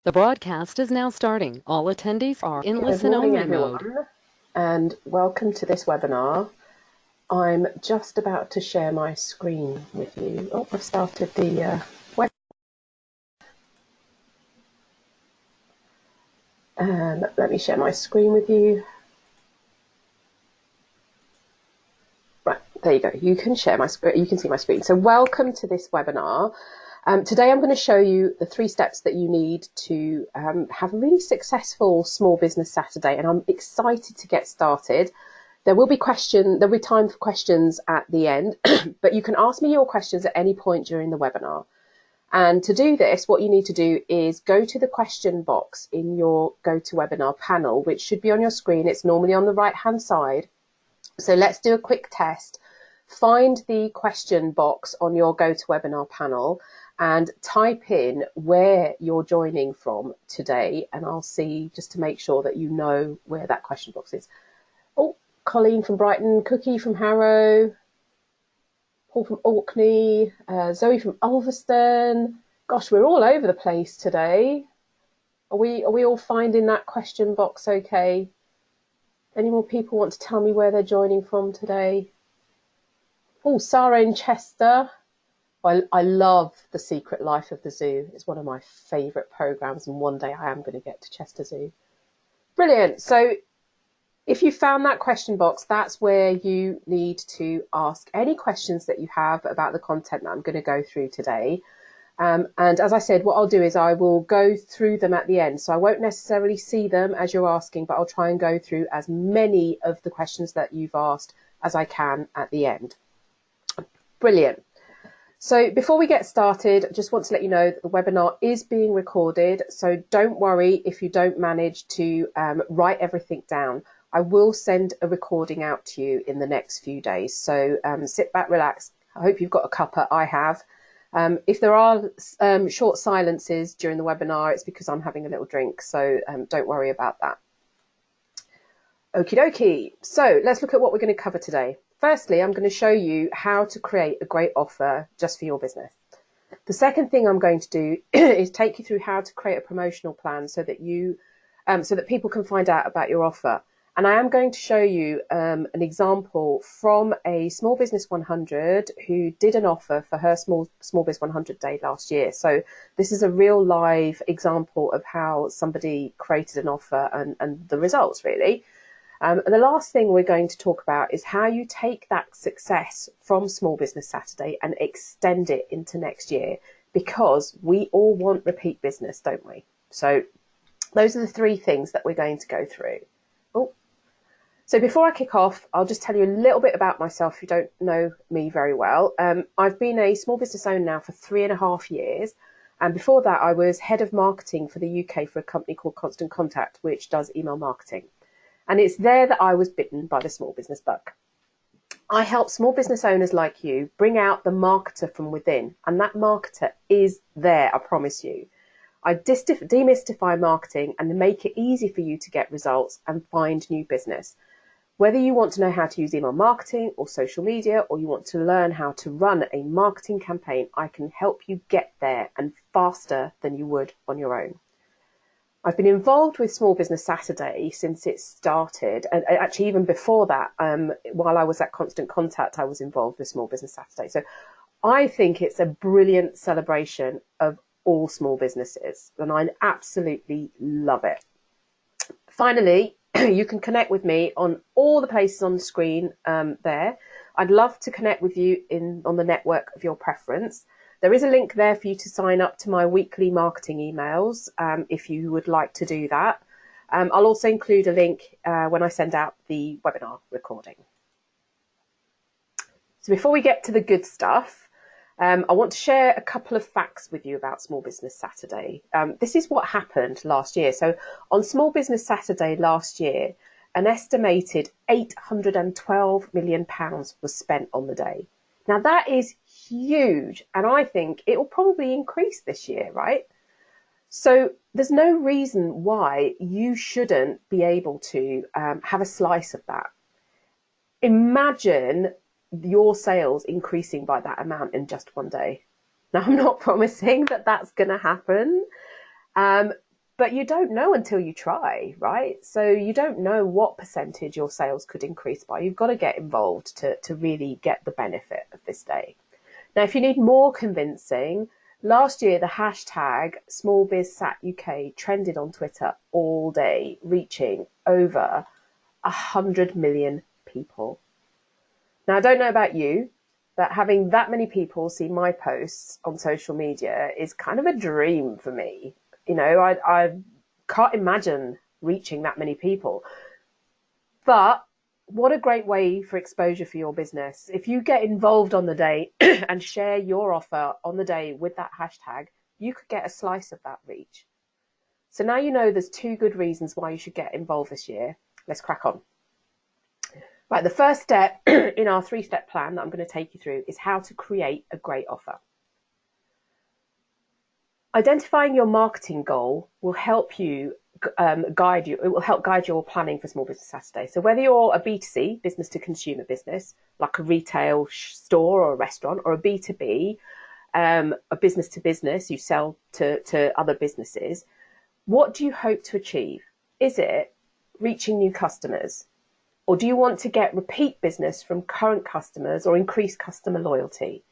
The broadcast is now starting. All attendees are in listen-only mode. And welcome to this webinar. I'm just about to share my screen with you. Oh, I've started the web. Let me share my screen with you. Right, there you go. You can share my screen. You can see my screen. So welcome to this webinar. Today I'm going to show you the 3 steps that you need to have a really successful Small Business Saturday, and I'm excited to get started. There'll be time for questions at the end, but you can ask me your questions at any point during the webinar. And to do this, what you need to do is go to the question box in your GoToWebinar panel, which should be on your screen. It's normally on the right-hand side. So let's do a quick test. Find the question box on your GoToWebinar panel and type in where you're joining from today, and I'll see, just to make sure that you know where that question box is. Oh, Colleen from Brighton, Cookie from Harrow, Paul from Orkney, Zoe from Ulverston. Gosh, we're all over the place today. Are we all finding that question box okay? Any more people want to tell me where they're joining from today? Oh, Sarah in Chester. I love The Secret Life of the Zoo. It's one of my favourite programmes, and one day I am going to get to Chester Zoo. Brilliant. So if you found that question box, that's where you need to ask any questions that you have about the content that I'm going to go through today. And as I said, what I'll do is I will go through them at the end. So I won't necessarily see them as you're asking, but I'll try and go through as many of the questions that you've asked as I can at the end. Brilliant. So before we get started, I just want to let you know that the webinar is being recorded. So don't worry if you don't manage to write everything down. I will send a recording out to you in the next few days. So sit back, relax. I hope you've got a cuppa. I have. If there are short silences during the webinar, it's because I'm having a little drink. So don't worry about that. Okie dokie. So let's look at what we're going to cover today. Firstly, I'm going to show you how to create a great offer just for your business. The second thing I'm going to do is take you through how to create a promotional plan so that people can find out about your offer. And I am going to show you an example from a Small Business 100 who did an offer for her Small Biz 100 day last year. So this is a real live example of how somebody created an offer and the results, really. And the last thing we're going to talk about is how you take that success from Small Business Saturday and extend it into next year, because we all want repeat business, don't we? So those are the 3 things that we're going to go through. So before I kick off, I'll just tell you a little bit about myself if you don't know me very well. I've been a small business owner now for 3.5 years. And before that, I was head of marketing for the UK for a company called Constant Contact, which does email marketing. And it's there that I was bitten by the small business bug. I help small business owners like you bring out the marketer from within. And that marketer is there, I promise you. I demystify marketing and make it easy for you to get results and find new business. Whether you want to know how to use email marketing or social media, or you want to learn how to run a marketing campaign, I can help you get there, and faster than you would on your own. I've been involved with Small Business Saturday since it started, and actually even before that, while I was at Constant Contact, I was involved with Small Business Saturday. So I think it's a brilliant celebration of all small businesses, and I absolutely love it. Finally, you can connect with me on all the places on the screen there. I'd love to connect with you on the network of your preference. There is a link there for you to sign up to my weekly marketing emails if you would like to do that. I'll also include a link when I send out the webinar recording. So before we get to the good stuff, I want to share a couple of facts with you about Small Business Saturday. This is what happened last year. So on Small Business Saturday last year, an estimated £812 million was spent on the day. Now that is huge, and I think it will probably increase this year, right? So there's no reason why you shouldn't be able to have a slice of that. Imagine your sales increasing by that amount in just one day. Now, I'm not promising that that's going to happen, but you don't know until you try, right? So you don't know what percentage your sales could increase by. You've got to get involved to really get the benefit of this day. Now, if you need more convincing, last year the hashtag SmallBizSatUK trended on Twitter all day, reaching over 100 million people. Now, I don't know about you, but having that many people see my posts on social media is kind of a dream for me. You know, I can't imagine reaching that many people. But what a great way for exposure for your business. If you get involved on the day and share your offer on the day with that hashtag, you could get a slice of that reach. So now you know there's 2 good reasons why you should get involved this year. Let's crack on. Right, the first step in our 3-step plan that I'm going to take you through is how to create a great offer. Identifying your marketing goal will help you guide you. It will help guide your planning for Small Business Saturday. So whether you're a B2C, business to consumer business, like a retail store or a restaurant, or a B2B, a business to business, you sell to other businesses, what do you hope to achieve? Is it reaching new customers? Or do you want to get repeat business from current customers or increase customer loyalty?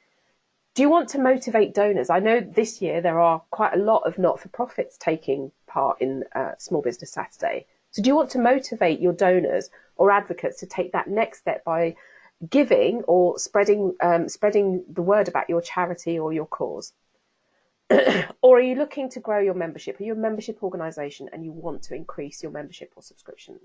Do you want to motivate donors? I know this year there are quite a lot of not-for-profits taking part in Small Business Saturday. So do you want to motivate your donors or advocates to take that next step by giving or spreading the word about your charity or your cause? Or are you looking to grow your membership? Are you a membership organisation and you want to increase your membership or subscription?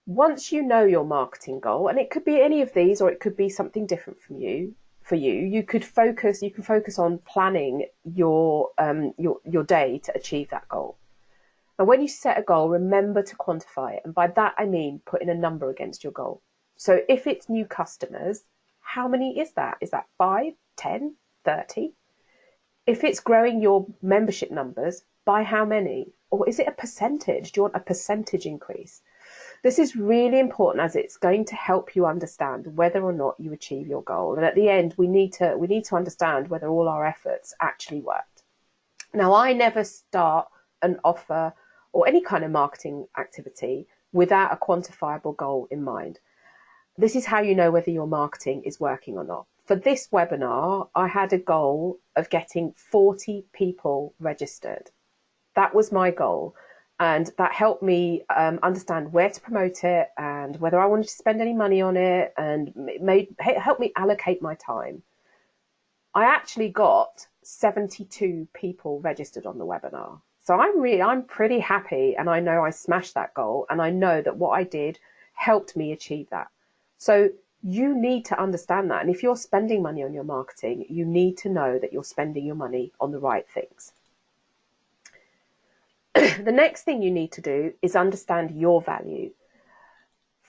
Once you know your marketing goal, and it could be any of these or it could be something different for you, you can focus on planning your day to achieve that goal. And when you set a goal, remember to quantify it. And by that, I mean putting a number against your goal. So if it's new customers, how many is that? Is that 5, 10, 30? If it's growing your membership numbers, by how many? Or is it a percentage? Do you want a percentage increase? This is really important as it's going to help you understand whether or not you achieve your goal. And at the end, we need to understand whether all our efforts actually worked. Now, I never start an offer or any kind of marketing activity without a quantifiable goal in mind. This is how you know whether your marketing is working or not. For this webinar, I had a goal of getting 40 people registered. That was my goal. And that helped me understand where to promote it and whether I wanted to spend any money on it, and helped me allocate my time. I actually got 72 people registered on the webinar. So I'm pretty happy, and I know I smashed that goal, and I know that what I did helped me achieve that. So you need to understand that. And if you're spending money on your marketing, you need to know that you're spending your money on the right things. The next thing you need to do is understand your value.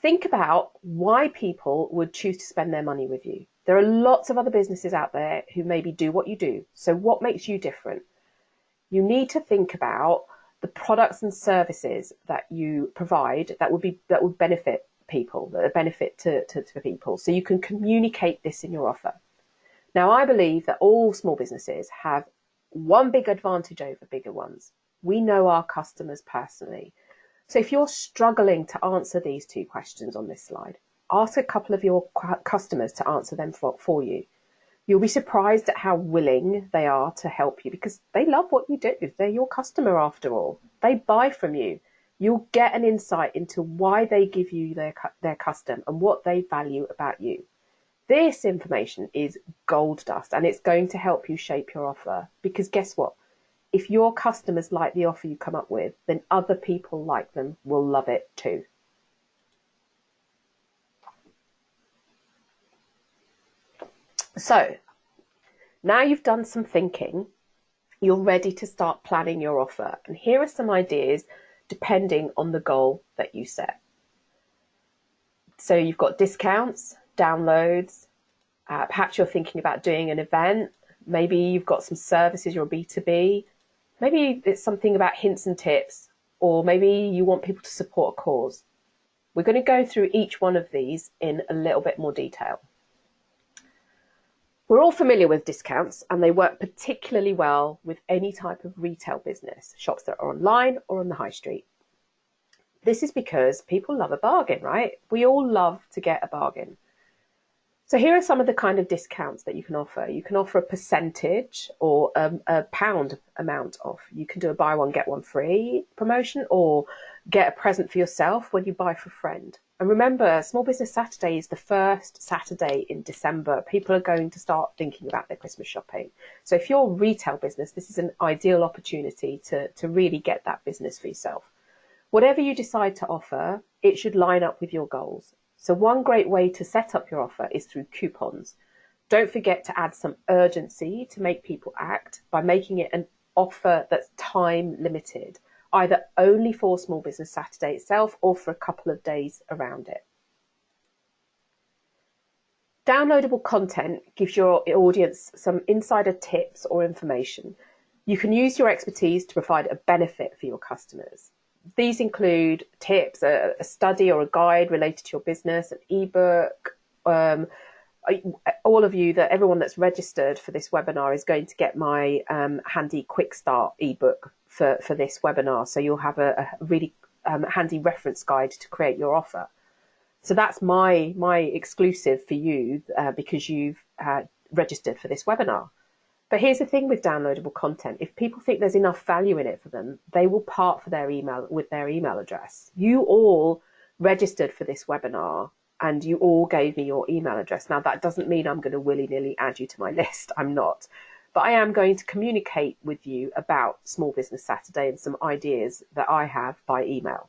Think about why people would choose to spend their money with you. There are lots of other businesses out there who maybe do what you do. So what makes you different? You need to think about the products and services that you provide that would benefit people, that are benefit to people. So you can communicate this in your offer. Now, I believe that all small businesses have one big advantage over bigger ones. We know our customers personally. So if you're struggling to answer these 2 questions on this slide, ask a couple of your customers to answer them for you. You'll be surprised at how willing they are to help you because they love what you do. They're your customer after all. They buy from you. You'll get an insight into why they give you their custom and what they value about you. This information is gold dust, and it's going to help you shape your offer because guess what? If your customers like the offer you come up with, then other people like them will love it too. So now you've done some thinking, you're ready to start planning your offer. And here are some ideas depending on the goal that you set. So you've got discounts, downloads, perhaps you're thinking about doing an event, maybe you've got some services, you're a B2B, maybe it's something about hints and tips, or maybe you want people to support a cause. We're going to go through each one of these in a little bit more detail. We're all familiar with discounts, and they work particularly well with any type of retail business, shops that are online or on the high street. This is because people love a bargain, right? We all love to get a bargain. So here are some of the kind of discounts that you can offer. You can offer a percentage or a pound amount off. You can do a buy one, get one free promotion, or get a present for yourself when you buy for a friend. And remember, Small Business Saturday is the first Saturday in December. People are going to start thinking about their Christmas shopping. So if you're a retail business, this is an ideal opportunity to really get that business for yourself. Whatever you decide to offer, it should line up with your goals. So one great way to set up your offer is through coupons. Don't forget to add some urgency to make people act by making it an offer that's time limited, either only for Small Business Saturday itself or for a couple of days around it. Downloadable content gives your audience some insider tips or information. You can use your expertise to provide a benefit for your customers. These include tips, a study or a guide related to your business, an ebook. All of you, everyone that's registered for this webinar is going to get my handy quick start ebook for this webinar. So you'll have a really handy reference guide to create your offer. So that's my exclusive for you because you've registered for this webinar. But here's the thing with downloadable content. If people think there's enough value in it for them, they will part for their email with their email address. You all registered for this webinar and you all gave me your email address. Now, that doesn't mean I'm going to willy-nilly add you to my list. I'm not. But I am going to communicate with you about Small Business Saturday and some ideas that I have by email.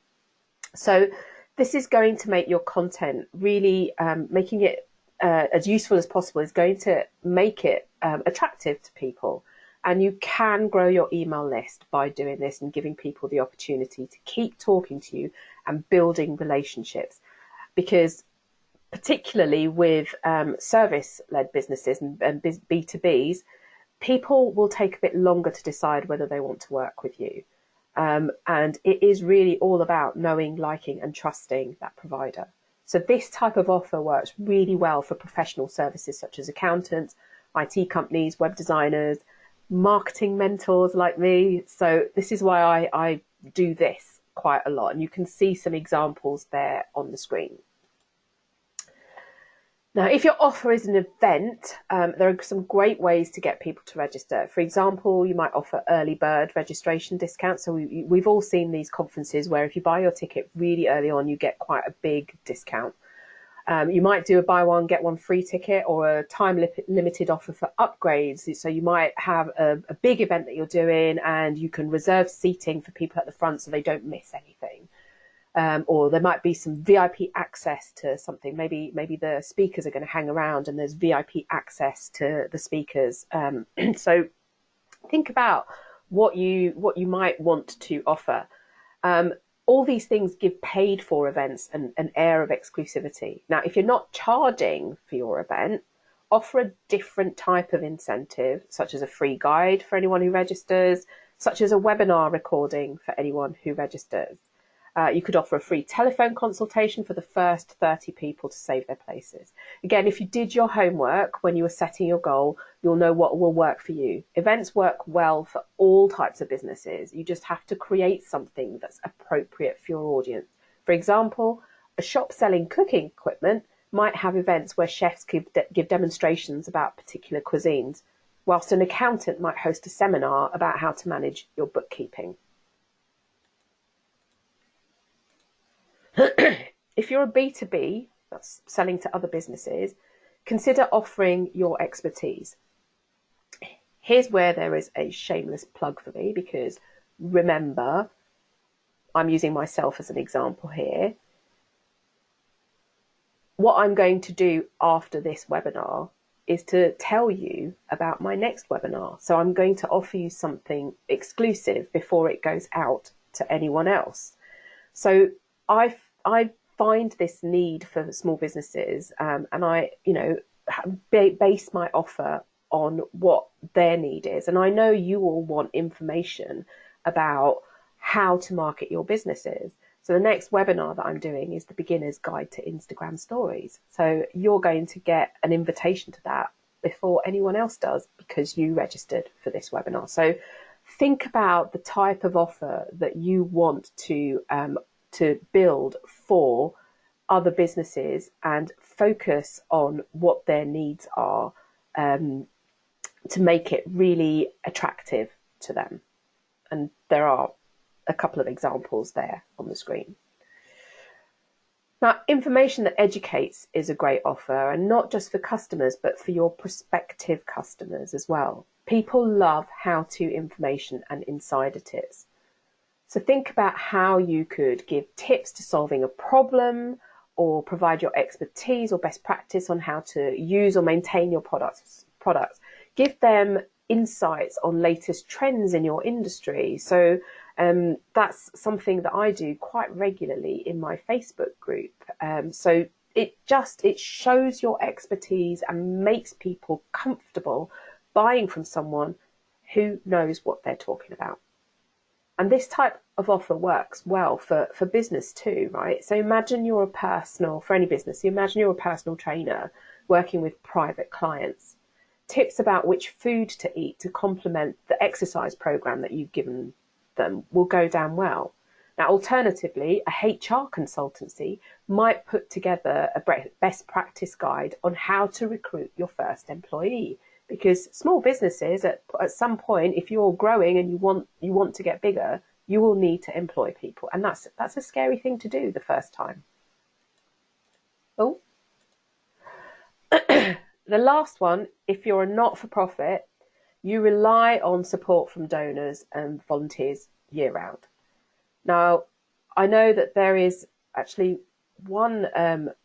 So this is going to make your content really making it as useful as possible is going to make it attractive to people. And you can grow your email list by doing this and giving people the opportunity to keep talking to you and building relationships. Because particularly with service-led businesses and B2Bs, people will take a bit longer to decide whether they want to work with you. And it is really all about knowing, liking and trusting that provider. So this type of offer works really well for professional services such as accountants, IT companies, web designers, marketing mentors like me. So this is why I do this quite a lot. And you can see some examples there on the screen. Now, if your offer is an event, there are some great ways to get people to register. For example, you might offer early bird registration discounts. So we've all seen these conferences where if you buy your ticket really early on, you get quite a big discount. You might do a buy one, get one free ticket or a time limited offer for upgrades. So you might have a big event that you're doing and you can reserve seating for people at the front so they don't miss anything. Or there might be some VIP access to something. Maybe the speakers are going to hang around and there's VIP access to the speakers. So think about what you might want to offer. All these things give paid for events an air of exclusivity. Now, if you're not charging for your event, offer a different type of incentive, such as a free guide for anyone who registers, such as a webinar recording for anyone who registers. You could offer a free telephone consultation for the first 30 people to save their places. Again, if you did your homework when you were setting your goal, you'll know what will work for you. Events work well for all types of businesses. You just have to create something that's appropriate for your audience. For example, a shop selling cooking equipment might have events where chefs give demonstrations about particular cuisines, whilst an accountant might host a seminar about how to manage your bookkeeping. If you're a B2B, that's selling to other businesses, consider offering your expertise. Here's where there is a shameless plug for me, because remember, I'm using myself as an example here. What I'm going to do after this webinar is to tell you about my next webinar. So I'm going to offer you something exclusive before it goes out to anyone else. So I find this need for small businesses, and I, base my offer on what their need is. And I know you all want information about how to market your businesses. So the next webinar that I'm doing is the Beginner's Guide to Instagram Stories. So you're going to get an invitation to that before anyone else does because you registered for this webinar. So think about the type of offer that you want to build for other businesses and focus on what their needs are to make it really attractive to them. And there are a couple of examples there on the screen. Now, information that educates is a great offer, and not just for customers, but for your prospective customers as well. People love how-to information and insider tips. So think about how you could give tips to solving a problem, or provide your expertise or best practice on how to use or maintain your products. Give them insights on latest trends in your industry. So that's something that I do quite regularly in my Facebook group. So it shows your expertise and makes people comfortable buying from someone who knows what they're talking about. And this type of offer works well for business too, right? So imagine you're for any business, imagine you're a personal trainer working with private clients. Tips about which food to eat to complement the exercise program that you've given them will go down well. Now, alternatively, a HR consultancy might put together a best practice guide on how to recruit your first employee. Because small businesses, at some point, if you're growing and you want to get bigger, you will need to employ people, and that's a scary thing to do the first time. Oh, the last one, if you're a not-for-profit, you rely on support from donors and volunteers year-round. Now, I know that there is actually one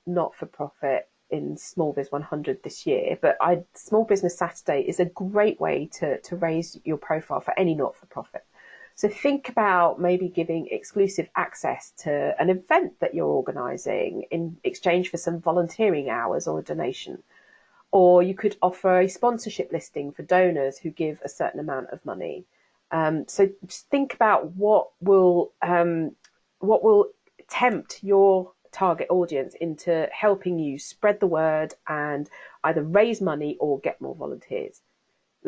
not-for-profit in Small Biz 100 this year, but Small Business Saturday is a great way to raise your profile for any not-for-profit. So think about maybe giving exclusive access to an event that you're organising in exchange for some volunteering hours or a donation. Or you could offer a sponsorship listing for donors who give a certain amount of money. So just think about what will tempt your target audience into helping you spread the word and either raise money or get more volunteers.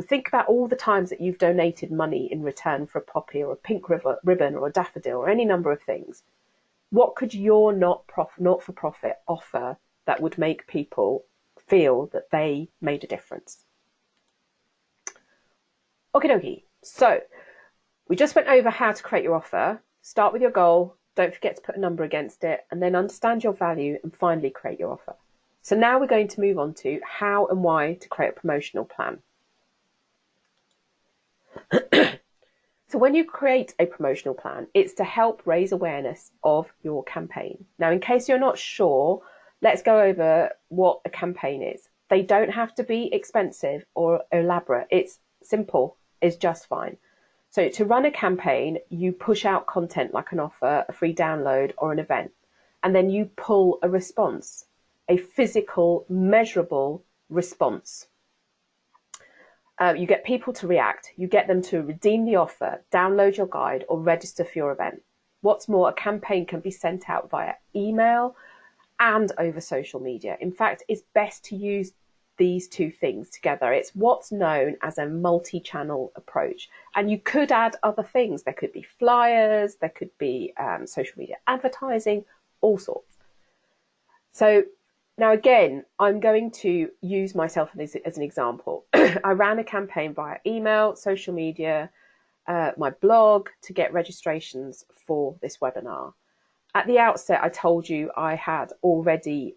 Think about all the times that you've donated money in return for a poppy or a pink ribbon or a daffodil or any number of things. What could your not-for-profit offer that would make people feel that they made a difference? Okie dokie. So we just went over how to create your offer. Start with your goal. Don't forget to put a number against it, and then understand your value and finally create your offer. So now we're going to move on to how and why to create a promotional plan. So when you create a promotional plan, it's to help raise awareness of your campaign. Now, in case you're not sure, let's go over what a campaign is. They don't have to be expensive or elaborate. It's simple, is just fine. So to run a campaign, you push out content like an offer, a free download, or an event, and then you pull a response, a physical, measurable response. You get people to react, you get them to redeem the offer, download your guide, or register for your event. What's more, a campaign can be sent out via email and over social media. In fact, it's best to use these two things together. It's what's known as a multi-channel approach. And you could add other things. There could be flyers, there could be social media advertising, all sorts. So now again, I'm going to use myself as an example. I ran a campaign via email, social media, my blog to get registrations for this webinar. At the outset, I told you I had already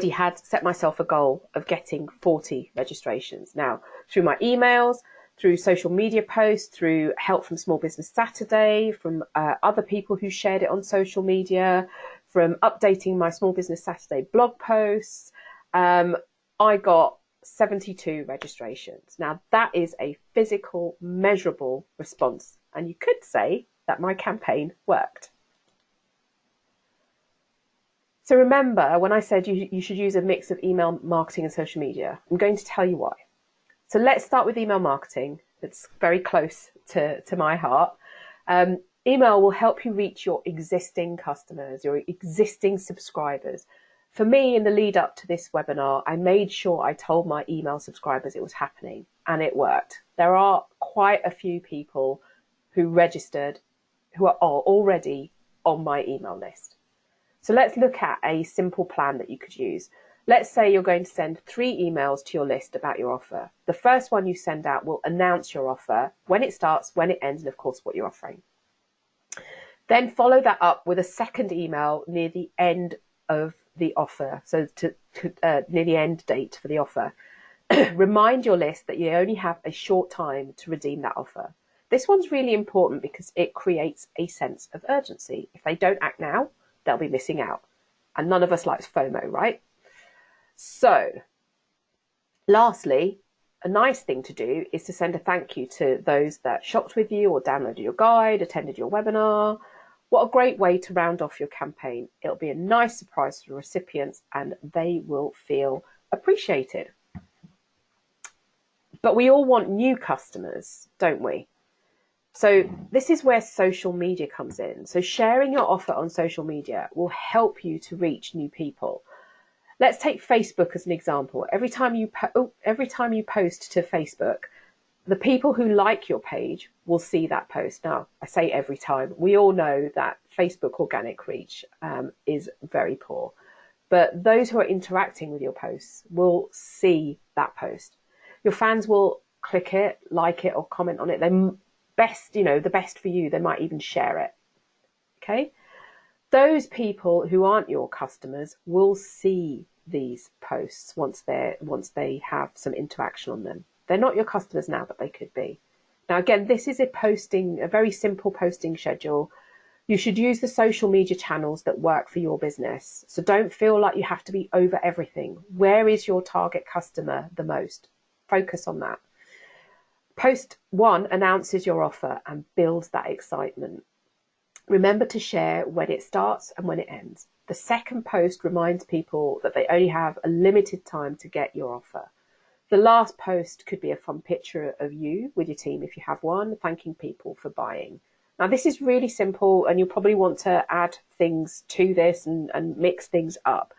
had set myself a goal of getting 40 registrations. Now, through my emails, through social media posts, through help from Small Business Saturday, from other people who shared it on social media, from updating my Small Business Saturday blog posts, I got 72 registrations. Now, that is a physical, measurable response. And you could say that my campaign worked. So remember, when I said you should use a mix of email marketing and social media, I'm going to tell you why. So let's start with email marketing. It's very close to my heart. Email will help you reach your existing customers, your existing subscribers, For me, in the lead up to this webinar, I made sure I told my email subscribers it was happening, and it worked. There are quite a few people who registered who are already on my email list. So let's look at a simple plan that you could use. Let's say you're going to send 3 emails to your list about your offer. The first one you send out will announce your offer, when it starts, when it ends, and of course what you're offering. Then follow that up with a second email near the end of the offer, so near the end date for the offer. Remind your list that you only have a short time to redeem that offer. This one's really important because it creates a sense of urgency. If they don't act now, they'll be missing out. And none of us likes FOMO, right? So, lastly, a nice thing to do is to send a thank you to those that shopped with you or downloaded your guide, attended your webinar. What a great way to round off your campaign. It'll be a nice surprise for the recipients and they will feel appreciated. But we all want new customers, don't we? So this is where social media comes in. So sharing your offer on social media will help you to reach new people. Let's take Facebook as an example. Every time you post to Facebook, the people who like your page will see that post. Now, I say every time. We all know that Facebook organic reach is very poor. But those who are interacting with your posts will see that post. Your fans will click it, like it, or comment on it. The best for you, they might even share it. Okay? Those people who aren't your customers will see these posts once they have some interaction on them. They're not your customers now, but they could be. Now, again, this is a very simple posting schedule. You should use the social media channels that work for your business. So don't feel like you have to be over everything. Where is your target customer the most? Focus on that. Post 1 announces your offer and builds that excitement. Remember to share when it starts and when it ends. The second post reminds people that they only have a limited time to get your offer. The last post could be a fun picture of you with your team, if you have one, thanking people for buying. Now, this is really simple, and you'll probably want to add things to this and mix things up.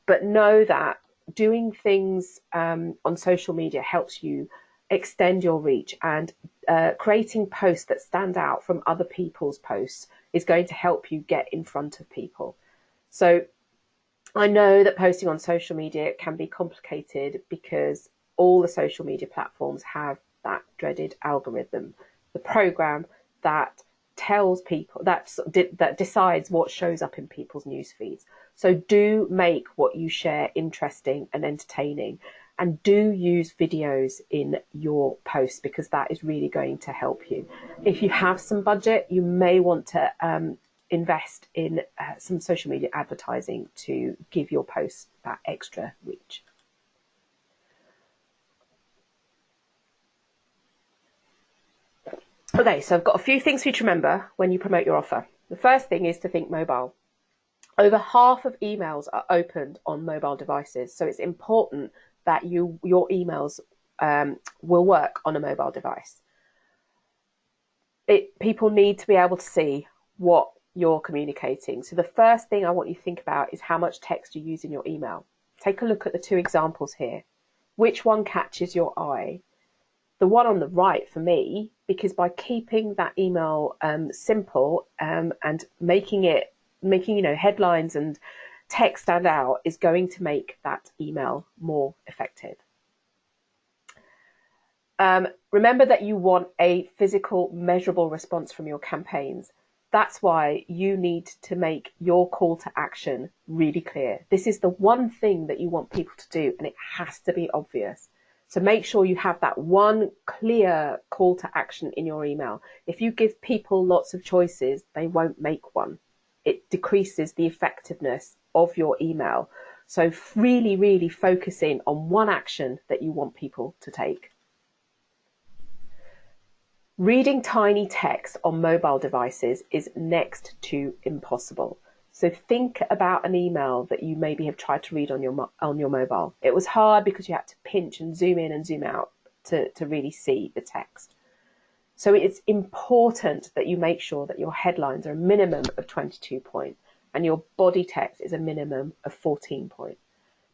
But know that doing things on social media helps you extend your reach, and creating posts that stand out from other people's posts is going to help you get in front of people. So I know that posting on social media can be complicated because all the social media platforms have that dreaded algorithm, the program that tells people, that decides what shows up in people's news feeds. So do make what you share interesting and entertaining, and do use videos in your posts because that is really going to help you. If you have some budget, you may want to invest in some social media advertising to give your posts that extra reach. Okay, so I've got a few things for you to remember when you promote your offer. The first thing is to think mobile. Over half of emails are opened on mobile devices, so it's important that your emails will work on a mobile device. People need to be able to see what you're communicating. So the first thing I want you to think about is how much text you use in your email. Take a look at the 2 examples here. Which one catches your eye? The one on the right for me, because by keeping that email simple and making headlines and text stand out, is going to make that email more effective. Remember that you want a physical, measurable response from your campaigns. That's why you need to make your call to action really clear. This is the one thing that you want people to do, and it has to be obvious. So make sure you have that one clear call to action in your email. If you give people lots of choices, they won't make one. It decreases the effectiveness of your email. So really, really focus in on one action that you want people to take. Reading tiny text on mobile devices is next to impossible. So think about an email that you maybe have tried to read on your mobile. It was hard because you had to pinch and zoom in and zoom out to really see the text. So it's important that you make sure that your headlines are a minimum of 22 points. and your body text is a minimum of 14 point.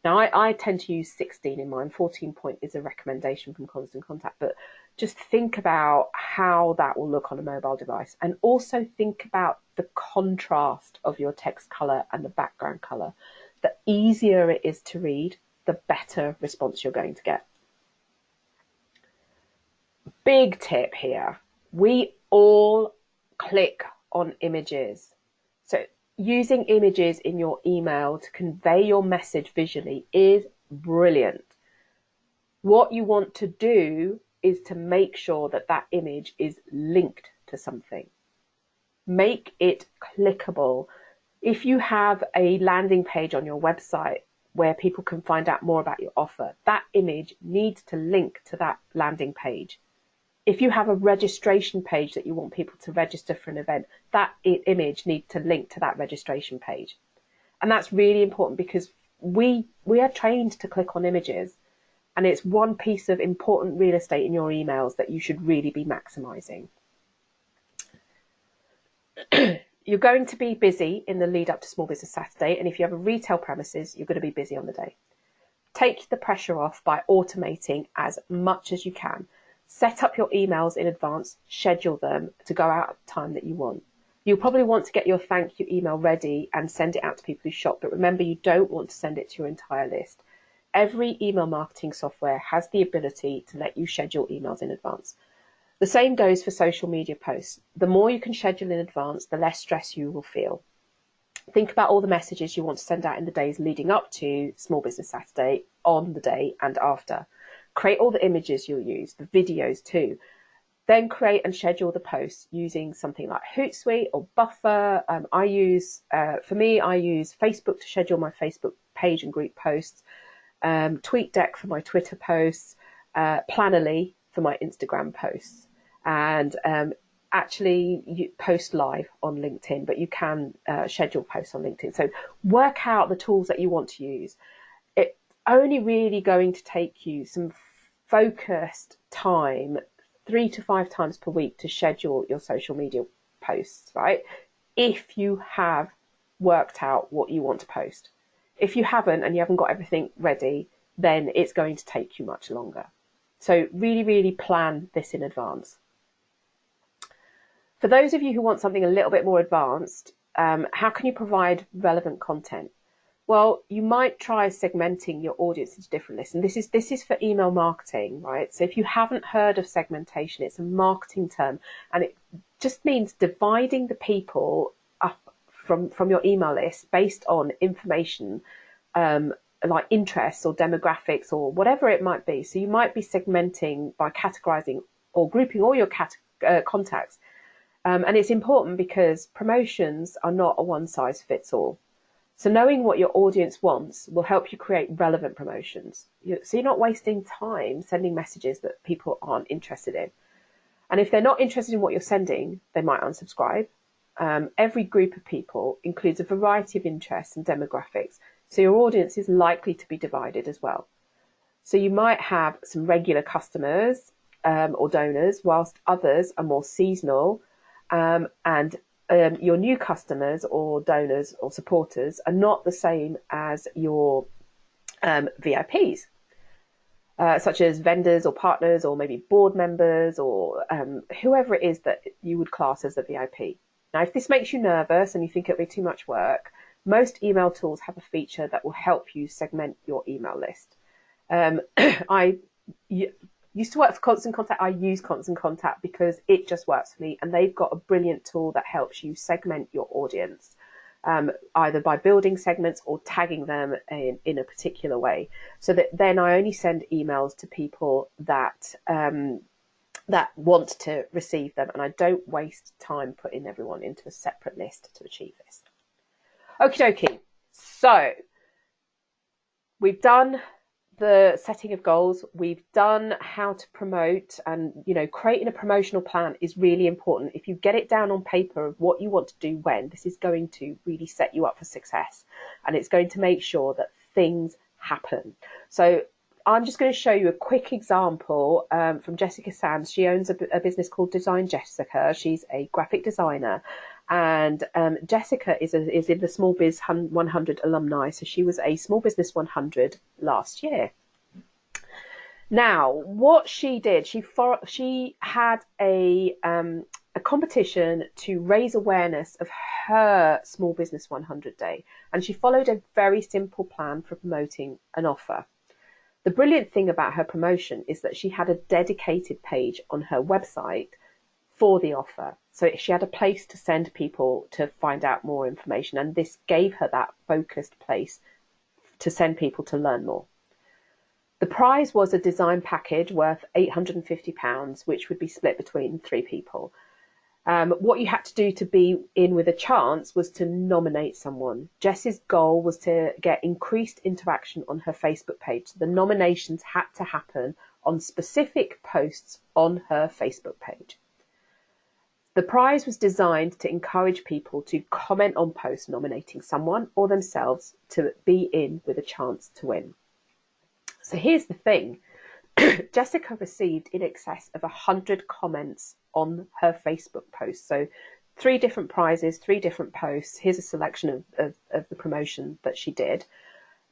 Now, I tend to use 16 in mine. 14 point is a recommendation from Constant Contact, but just think about how that will look on a mobile device, and also think about the contrast of your text color and the background color. The easier it is to read, the better response you're going to get. Big tip here. We all click on images. So using images in your email to convey your message visually is brilliant. What you want to do is to make sure that that image is linked to something. Make it clickable. If you have a landing page on your website where people can find out more about your offer, that image needs to link to that landing page. If you have a registration page that you want people to register for an event, that image needs to link to that registration page. And that's really important because we are trained to click on images, and it's one piece of important real estate in your emails that you should really be maximizing. You're going to be busy in the lead up to Small Business Saturday, and if you have a retail premises, you're going to be busy on the day. Take the pressure off by automating as much as you can. Set up your emails in advance, schedule them to go out at the time that you want. You'll probably want to get your thank you email ready and send it out to people who shop, but remember, you don't want to send it to your entire list. Every email marketing software has the ability to let you schedule emails in advance. The same goes for social media posts. The more you can schedule in advance, the less stress you will feel. Think about all the messages you want to send out in the days leading up to Small Business Saturday, on the day and after. Create all the images you'll use, the videos too. Then create and schedule the posts using something like Hootsuite or Buffer. I use Facebook to schedule my Facebook page and group posts, TweetDeck for my Twitter posts, Plannerly for my Instagram posts, and actually you post live on LinkedIn, but you can schedule posts on LinkedIn. So work out the tools that you want to use. It's only really going to take you some focused time, 3 to 5 times per week, to schedule your social media posts, right? If you have worked out what you want to post. If you haven't and you haven't got everything ready, then it's going to take you much longer. So really, really plan this in advance. For those of you who want something a little bit more advanced, how can you provide relevant content? Well, you might try segmenting your audience into different lists. And this is for email marketing, right? So if you haven't heard of segmentation, it's a marketing term, and it just means dividing the people up from your email list based on information, like interests or demographics or whatever it might be. So you might be segmenting by categorizing or grouping all your contacts. And it's important because promotions are not a one-size-fits-all. So knowing what your audience wants will help you create relevant promotions. So you're not wasting time sending messages that people aren't interested in. And if they're not interested in what you're sending, they might unsubscribe. Every group of people includes a variety of interests and demographics, so your audience is likely to be divided as well. So you might have some regular customers or donors, whilst others are more seasonal, and your new customers or donors or supporters are not the same as your VIPs, such as vendors or partners or maybe board members or whoever it is that you would class as a VIP. Now, if this makes you nervous and you think it'll be too much work, most email tools have a feature that will help you segment your email list. I used to work for Constant Contact. I use Constant Contact because it just works for me, and they've got a brilliant tool that helps you segment your audience, either by building segments or tagging them in a particular way, so that then I only send emails to people that that want to receive them, and I don't waste time putting everyone into a separate list to achieve this. Okie dokie. So we've done the setting of goals, we've done how to promote, and creating a promotional plan is really important. If you get it down on paper of what you want to do when, this is going to really set you up for success, and it's going to make sure that things happen. So I'm just going to show you a quick example from Jessica Sands. She owns a business called Design Jessica. She's a graphic designer, and Jessica is in the Small Biz 100 alumni. So she was a Small Business 100 last year. Now, what she did, she had a competition to raise awareness of her Small Business 100 Day, and she followed a very simple plan for promoting an offer. The brilliant thing about her promotion is that she had a dedicated page on her website for the offer. So she had a place to send people to find out more information, and this gave her that focused place to send people to learn more. The prize was a design package worth £850, which would be split between 3 people. What you had to do to be in with a chance was to nominate someone. Jess's goal was to get increased interaction on her Facebook page. So the nominations had to happen on specific posts on her Facebook page. The prize was designed to encourage people to comment on posts nominating someone or themselves to be in with a chance to win. So here's the thing. Jessica received in excess of 100 comments on her Facebook post. So 3 different prizes, 3 different posts. Here's a selection of the promotion that she did.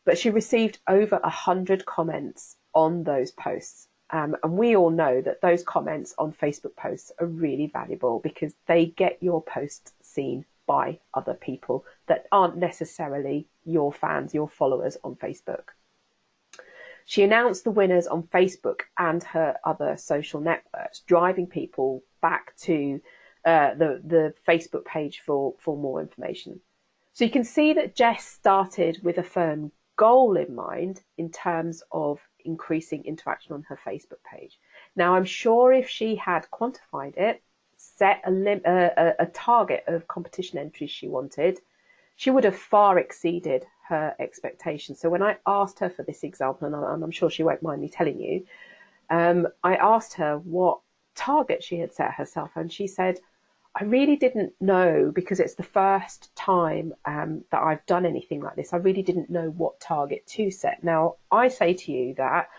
But she received over 100 comments on those posts. And we all know that those comments on Facebook posts are really valuable because they get your posts seen by other people that aren't necessarily your fans, your followers on Facebook. She announced the winners on Facebook and her other social networks, driving people back to the Facebook page for more information. So you can see that Jess started with a firm goal in mind in terms of increasing interaction on her Facebook page. Now, I'm sure if she had quantified it, set a target of competition entries she wanted, she would have far exceeded her expectations. So when I asked her for this example, and I'm sure she won't mind me telling you, I asked her what target she had set herself, and she said, I really didn't know because it's the first time that I've done anything like this. I really didn't know what target to set. Now, I say to you that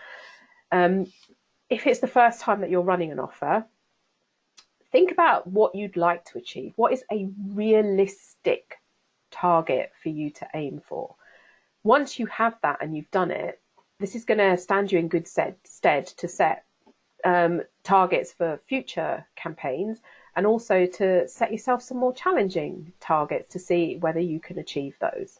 if it's the first time that you're running an offer, think about what you'd like to achieve. What is a realistic target for you to aim for? Once you have that and you've done it, this is going to stand you in good stead to set targets for future campaigns, and also to set yourself some more challenging targets to see whether you can achieve those.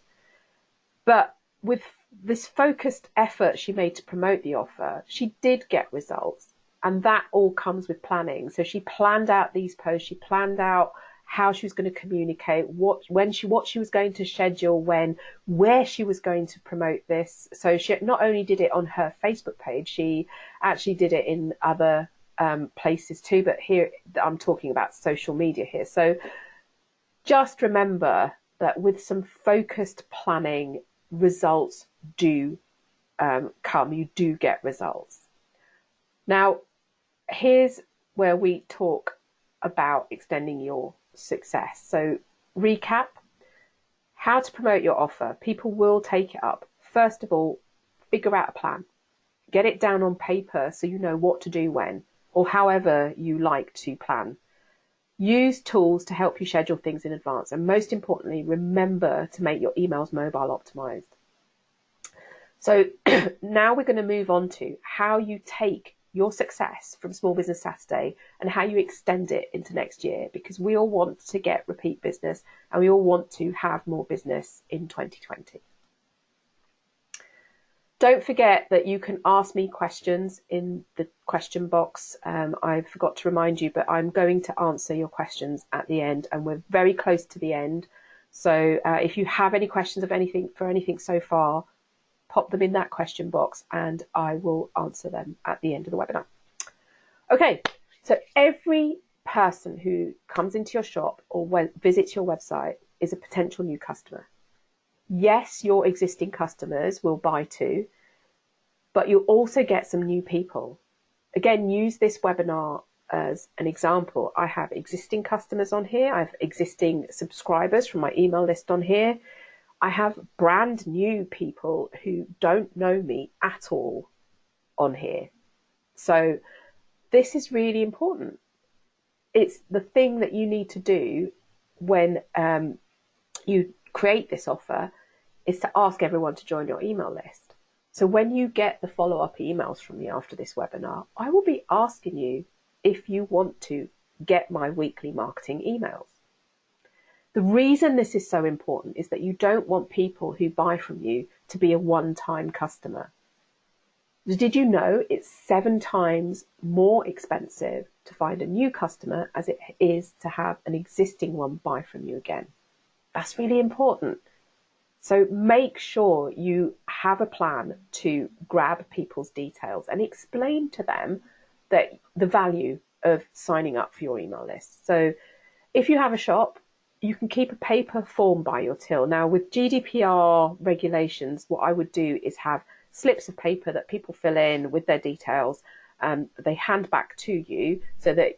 But with this focused effort she made to promote the offer, she did get results, and that all comes with planning. So she planned out these posts, she planned out how she was going to communicate, what she was going to schedule, where she was going to promote this. So she not only did it on her Facebook page, she actually did it in other places too, but here I'm talking about social media here. So just remember that with some focused planning, results do come. You do get results. Now, here's where we talk about extending your success. So recap, how to promote your offer. People will take it up. First of all, figure out a plan. Get it down on paper so you know what to do when, or however you like to plan. Use tools to help you schedule things in advance. And most importantly, remember to make your emails mobile optimized. So now we're going to move on to how you take your success from Small Business Saturday and how you extend it into next year, because we all want to get repeat business and we all want to have more business in 2020. Don't forget that you can ask me questions in the question box. I forgot to remind you, but I'm going to answer your questions at the end, and we're very close to the end. So if you have any questions of anything so far, pop them in that question box and I will answer them at the end of the webinar. Okay, so every person who comes into your shop or visits your website is a potential new customer. Yes, your existing customers will buy too, but you'll also get some new people. Again, use this webinar as an example. I have existing customers on here. I have existing subscribers from my email list on here. I have brand new people who don't know me at all. on here. So this is really important. It's the thing that you need to do when you create this offer is to ask everyone to join your email list. So when you get the follow-up emails from me after this webinar, I will be asking you if you want to get my weekly marketing emails. The reason this is so important is that you don't want people who buy from you to be a one-time customer. Did you know it's 7 times more expensive to find a new customer as it is to have an existing one buy from you again? That's really important. So make sure you have a plan to grab people's details and explain to them that the value of signing up for your email list. So if you have a shop, you can keep a paper form by your till. Now with GDPR regulations, what I would do is have slips of paper that people fill in with their details and they hand back to you so that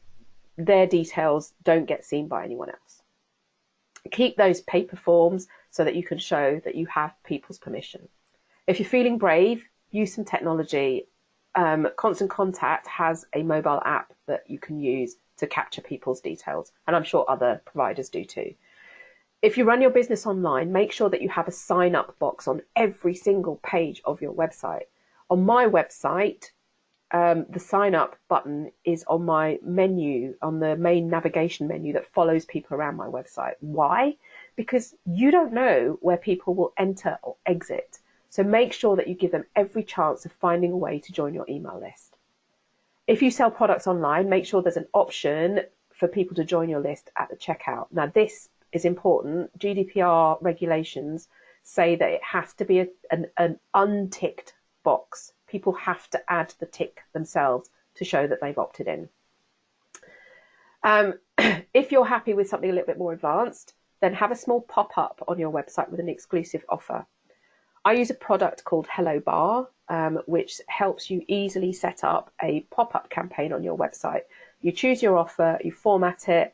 their details don't get seen by anyone else. Keep those paper forms so that you can show that you have people's permission. If you're feeling brave, use some technology. Constant Contact has a mobile app that you can use to capture people's details, and I'm sure other providers do too. If you run your business online, make sure that you have a sign up box on every single page of your website. On my website, the sign up button is on my menu, on the main navigation menu that follows people around my website. Why? Because you don't know where people will enter or exit. So make sure that you give them every chance of finding a way to join your email list. If you sell products online, make sure there's an option for people to join your list at the checkout. Now, this is important. GDPR regulations say that it has to be an unticked box. People have to add the tick themselves to show that they've opted in. If you're happy with something a little bit more advanced, then have a small pop-up on your website with an exclusive offer. I use a product called Hello Bar, which helps you easily set up a pop-up campaign on your website. You choose your offer, you format it,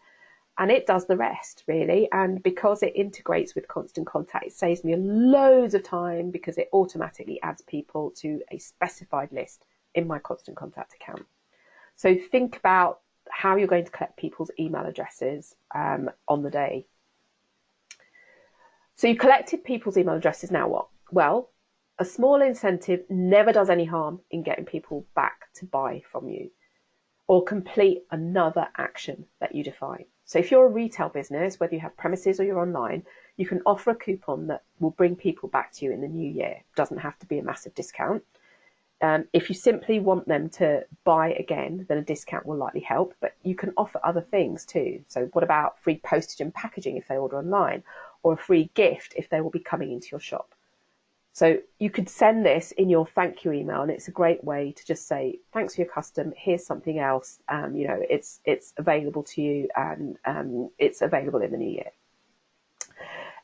and it does the rest, really. And because it integrates with Constant Contact, it saves me loads of time because it automatically adds people to a specified list in my Constant Contact account. So think about how you're going to collect people's email addresses on the day. So you collected people's email addresses, now what? Well, a small incentive never does any harm in getting people back to buy from you or complete another action that you define. So if you're a retail business, whether you have premises or you're online, you can offer a coupon that will bring people back to you in the new year. It doesn't have to be a massive discount. If you simply want them to buy again, then a discount will likely help, but you can offer other things too. So what about free postage and packaging if they order online, or a free gift if they will be coming into your shop? So you could send this in your thank you email, and it's a great way to just say, thanks for your custom, here's something else, it's available to you, and it's available in the new year.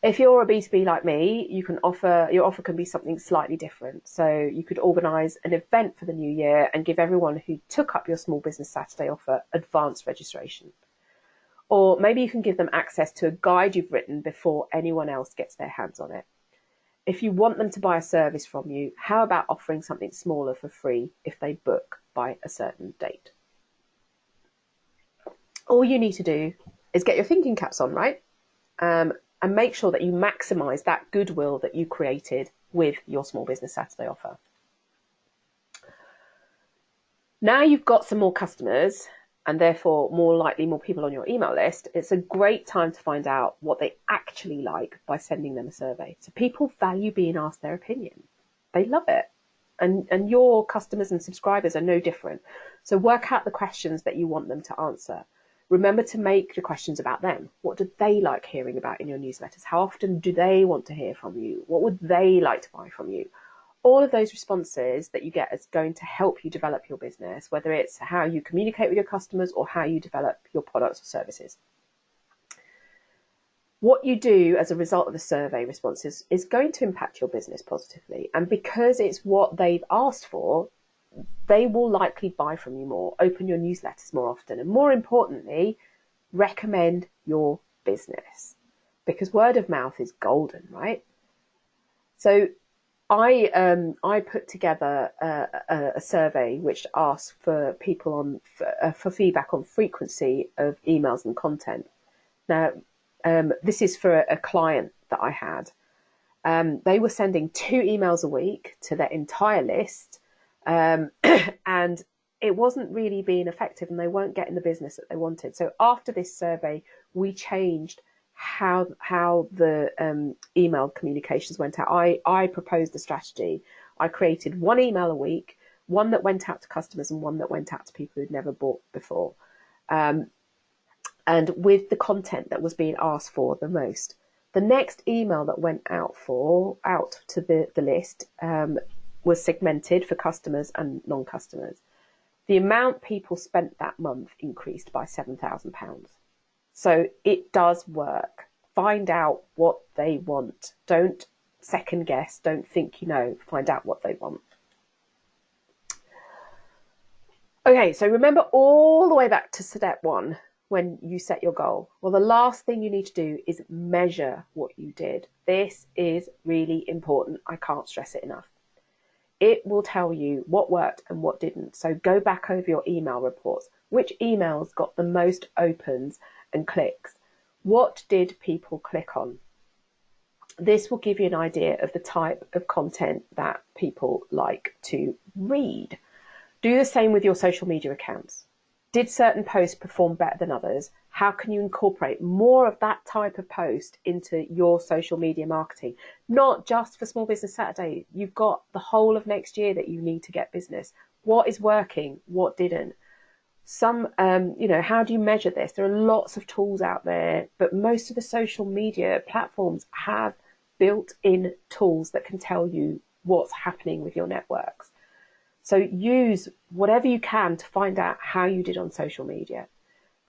If you're a B2B like me, your offer can be something slightly different. So you could organise an event for the new year and give everyone who took up your Small Business Saturday offer advanced registration. Or maybe you can give them access to a guide you've written before anyone else gets their hands on it. If you want them to buy a service from you, how about offering something smaller for free if they book by a certain date? All you need to do is get your thinking caps on, right? And make sure that you maximise that goodwill that you created with your Small Business Saturday offer. Now you've got some more customers and therefore more likely more people on your email list, it's a great time to find out what they actually like by sending them a survey. So people value being asked their opinion. They love it. And your customers and subscribers are no different. So work out the questions that you want them to answer. Remember to make the questions about them. What do they like hearing about in your newsletters? How often do they want to hear from you? What would they like to buy from you? All of those responses that you get is going to help you develop your business, whether it's how you communicate with your customers or how you develop your products or services. What you do as a result of the survey responses is going to impact your business positively. And because it's what they've asked for, they will likely buy from you more, open your newsletters more often, and more importantly, recommend your business. Because word of mouth is golden, right? So I put together a survey which asked for people for feedback on frequency of emails and content. Now, this is for a client that I had. They were sending 2 emails a week to their entire list, and it wasn't really being effective, and they weren't getting the business that they wanted. So after this survey, we changed how the email communications went out. I proposed a strategy. I created 1 email a week, one that went out to customers and one that went out to people who'd never bought before, and with the content that was being asked for the most. The next email that went out to the list was segmented for customers and non-customers. The amount people spent that month increased by £7,000. So it does work. Find out what they want. Don't second guess. Don't think you know. Find out what they want. Okay, so remember all the way back to step 1 when you set your goal. Well, the last thing you need to do is measure what you did. This is really important. I can't stress it enough. It will tell you what worked and what didn't. So go back over your email reports. Which emails got the most opens and clicks? What did people click on? This will give you an idea of the type of content that people like to read. Do the same with your social media accounts. Did certain posts perform better than others? How can you incorporate more of that type of post into your social media marketing? Not just for Small Business Saturday. You've got the whole of next year that you need to get business. What is working? What didn't? How do you measure this? There are lots of tools out there, but most of the social media platforms have built-in tools that can tell you what's happening with your networks. So use whatever you can to find out how you did on social media.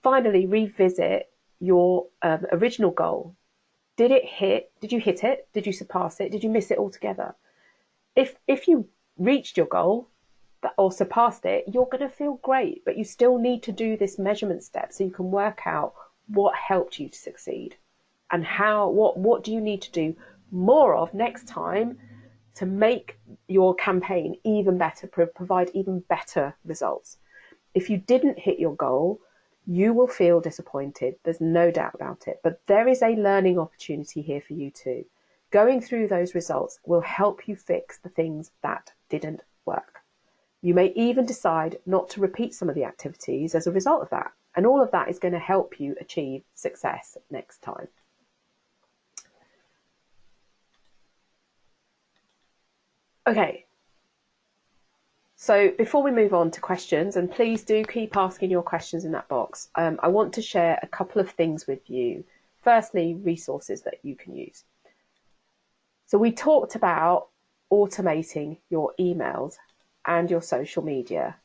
Finally, revisit your original goal. Did you hit it? Did you surpass it? Did you miss it altogether? If you reached your goal or surpassed it, you're going to feel great, but you still need to do this measurement step so you can work out what helped you to succeed and what do you need to do more of next time to make your campaign even better, provide even better results. If you didn't hit your goal, you will feel disappointed. There's no doubt about it. But there is a learning opportunity here for you too. Going through those results will help you fix the things that didn't work. You may even decide not to repeat some of the activities as a result of that. And all of that is going to help you achieve success next time. Okay, so before we move on to questions, and please do keep asking your questions in that box, I want to share a couple of things with you. Firstly, resources that you can use. So we talked about automating your emails and your social media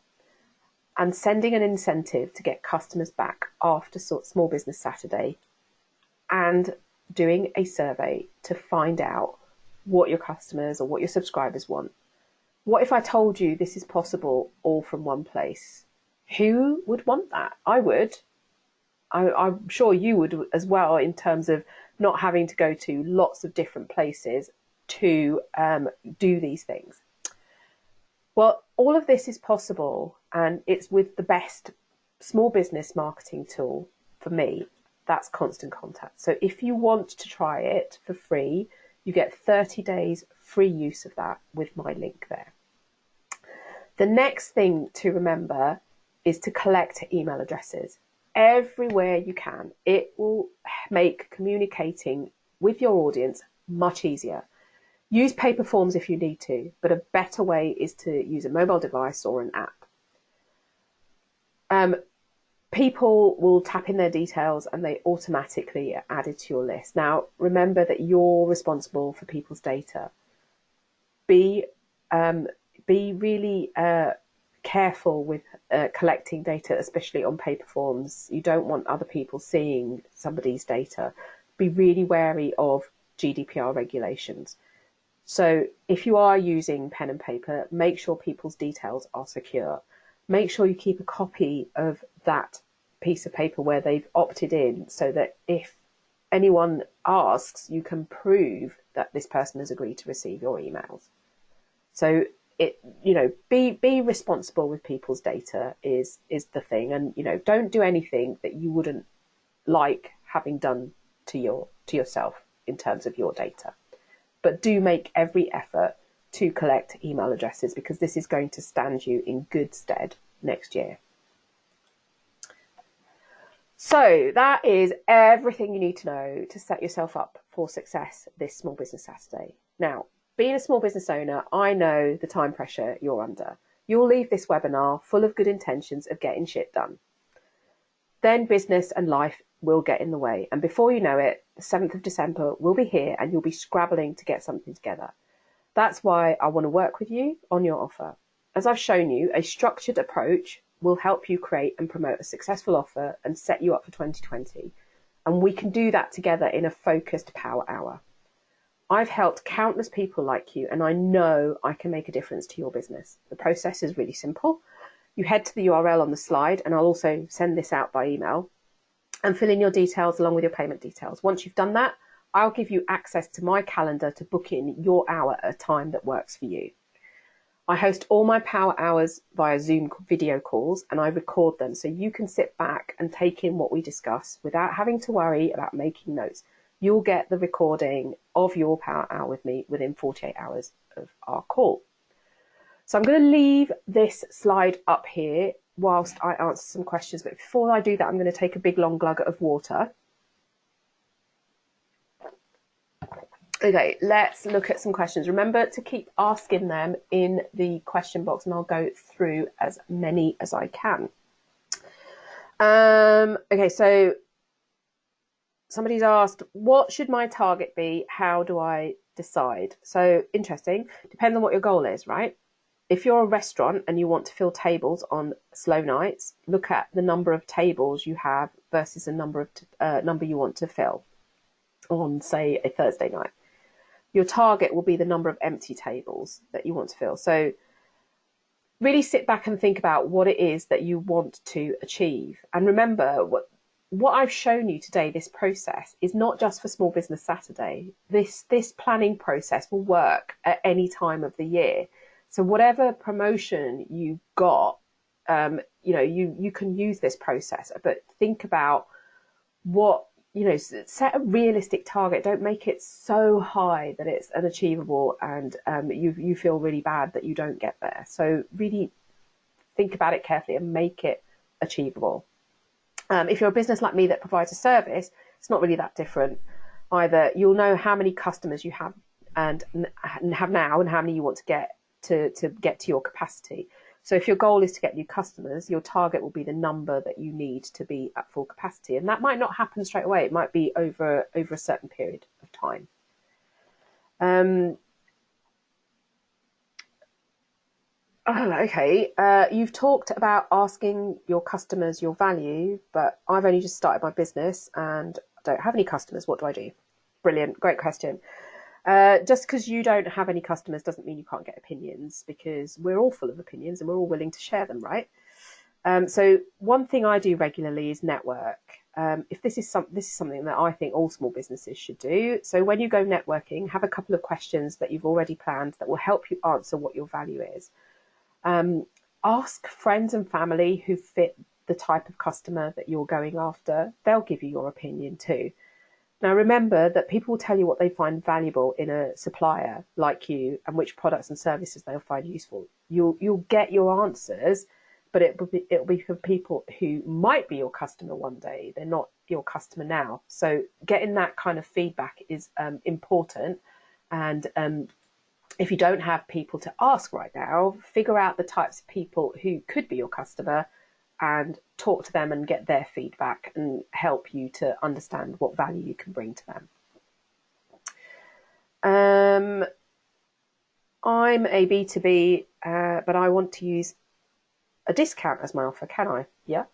and sending an incentive to get customers back after Small Business Saturday and doing a survey to find out what your customers or what your subscribers want. What if I told you this is possible all from one place? Who would want that? I would. I'm sure you would as well, in terms of not having to go to lots of different places to do these things. Well, all of this is possible, and it's with the best small business marketing tool for me. That's Constant Contact. So if you want to try it for free, you get 30 days free use of that with my link there. The next thing to remember is to collect email addresses everywhere you can. It will make communicating with your audience much easier. Use paper forms if you need to, but a better way is to use a mobile device or an app. People will tap in their details and they automatically are added to your list. Now, remember that you're responsible for people's data. Be really careful with collecting data, especially on paper forms. You don't want other people seeing somebody's data. Be really wary of GDPR regulations. So if you are using pen and paper, make sure people's details are secure. Make sure you keep a copy of that piece of paper where they've opted in, so that if anyone asks, you can prove that this person has agreed to receive your emails. So be responsible with people's data is the thing, and don't do anything that you wouldn't like having done to yourself in terms of your data. But do make every effort to collect email addresses, because this is going to stand you in good stead next year. So that is everything you need to know to set yourself up for success this Small Business Saturday. Now, being a small business owner, I know the time pressure you're under. You'll leave this webinar full of good intentions of getting shit done. Then business and life will get in the way. And before you know it, the 7th of December will be here and you'll be scrabbling to get something together. That's why I want to work with you on your offer. As I've shown you, a structured approach will help you create and promote a successful offer and set you up for 2020. And we can do that together in a focused power hour. I've helped countless people like you, and I know I can make a difference to your business. The process is really simple. You head to the URL on the slide, and I'll also send this out by email, and fill in your details along with your payment details. Once you've done that, I'll give you access to my calendar to book in your hour at a time that works for you. I host all my power hours via Zoom video calls, and I record them so you can sit back and take in what we discuss without having to worry about making notes. You'll get the recording of your power hour with me within 48 hours of our call. So I'm going to leave this slide up here whilst I answer some questions. But before I do that, I'm going to take a big long glug of water. Okay, let's look at some questions. Remember to keep asking them in the question box, and I'll go through as many as I can. Okay, so somebody's asked, what should my target be? How do I decide? So interesting. Depends on what your goal is, right? If you're a restaurant and you want to fill tables on slow nights, look at the number of tables you have versus the number you want to fill on, say, a Thursday night. Your target will be the number of empty tables that you want to fill. So really sit back and think about what it is that you want to achieve. And remember, what I've shown you today, this process, is not just for Small Business Saturday. This planning process will work at any time of the year. So whatever promotion you got, you can use this process. But think about set a realistic target. Don't make it so high that it's unachievable and you feel really bad that you don't get there. So really think about it carefully and make it achievable. If you're a business like me that provides a service, it's not really that different. Either you'll know how many customers you have and have now and how many you want to get to your capacity. So if your goal is to get new customers, your target will be the number that you need to be at full capacity. And that might not happen straight away. It might be over a certain period of time. You've talked about asking your customers your value, but I've only just started my business and I don't have any customers. What do I do? Brilliant. Great question. Just because you don't have any customers doesn't mean you can't get opinions, because we're all full of opinions and we're all willing to share them, right? So one thing I do regularly is network. If this is something that I think all small businesses should do. So when you go networking, have a couple of questions that you've already planned that will help you answer what your value is. Ask friends and family who fit the type of customer that you're going after. They'll give you your opinion too. Now, remember that people will tell you what they find valuable in a supplier like you and which products and services they'll find useful. You'll get your answers, but it'll be for people who might be your customer one day. They're not your customer now. So getting that kind of feedback is important. And if you don't have people to ask right now, figure out the types of people who could be your customer and talk to them and get their feedback and help you to understand what value you can bring to them. I'm a B2B, but I want to use a discount as my offer. Can I? Yeah,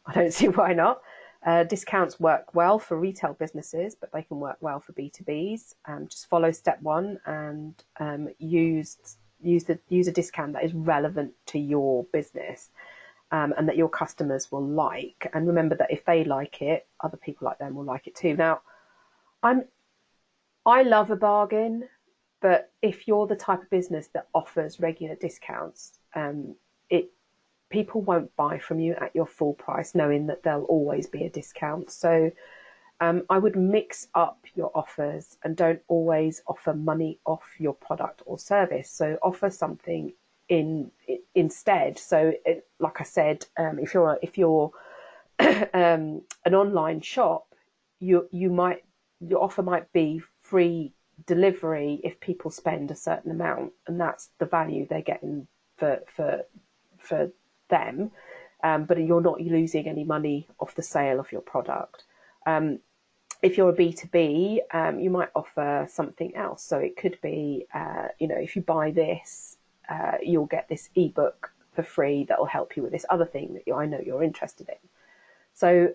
I don't see why not. Discounts work well for retail businesses, but they can work well for B2Bs. Just follow step 1 and use a discount that is relevant to your business. And that your customers will like. And remember that if they like it, other people like them will like it too. Now, I love a bargain, But if you're the type of business that offers regular discounts, people won't buy from you at your full price, knowing that there'll always be a discount. So I would mix up your offers and don't always offer money off your product or service. So offer something instead. So like I said, if you're an online shop, your offer might be free delivery if people spend a certain amount, and that's the value they're getting for them. But you're not losing any money off the sale of your product. If you're a B2B, you might offer something else. So it could be, if you buy this, you'll get this ebook for free that will help you with this other thing that I know you're interested in. So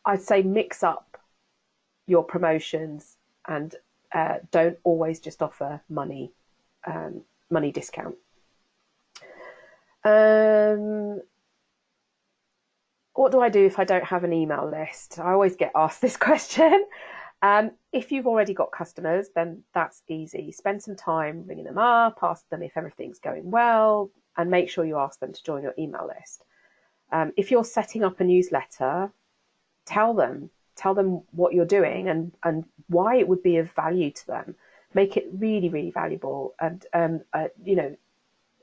I'd say mix up your promotions and don't always just offer money discount. What do I do if I don't have an email list? I always get asked this question. If you've already got customers, then that's easy. Spend some time ringing them up, ask them if everything's going well, and make sure you ask them to join your email list. If you're setting up a newsletter, tell them what you're doing and why it would be of value to them. Make it really, really valuable, and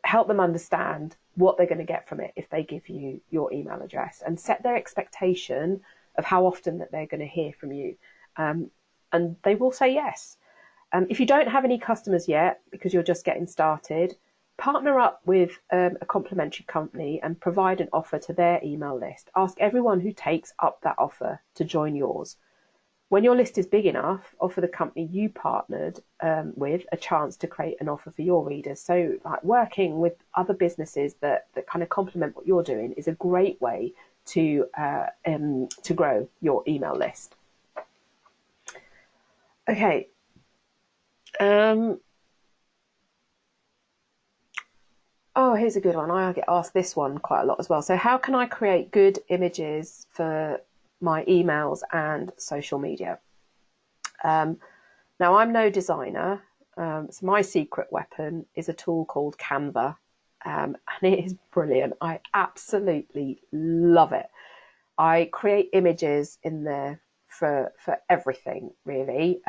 help them understand what they're going to get from it if they give you your email address, and set their expectation of how often that they're going to hear from you. And they will say yes. If you don't have any customers yet, because you're just getting started, partner up with a complimentary company and provide an offer to their email list. Ask everyone who takes up that offer to join yours. When your list is big enough, offer the company you partnered with a chance to create an offer for your readers. So like working with other businesses that kind of complement what you're doing is a great way to grow your email list. Okay. Oh, here's a good one. I get asked this one quite a lot as well. So how can I create good images for my emails and social media? Now, I'm no designer, so my secret weapon is a tool called Canva, and it is brilliant. I absolutely love it. I create images in there for everything, really.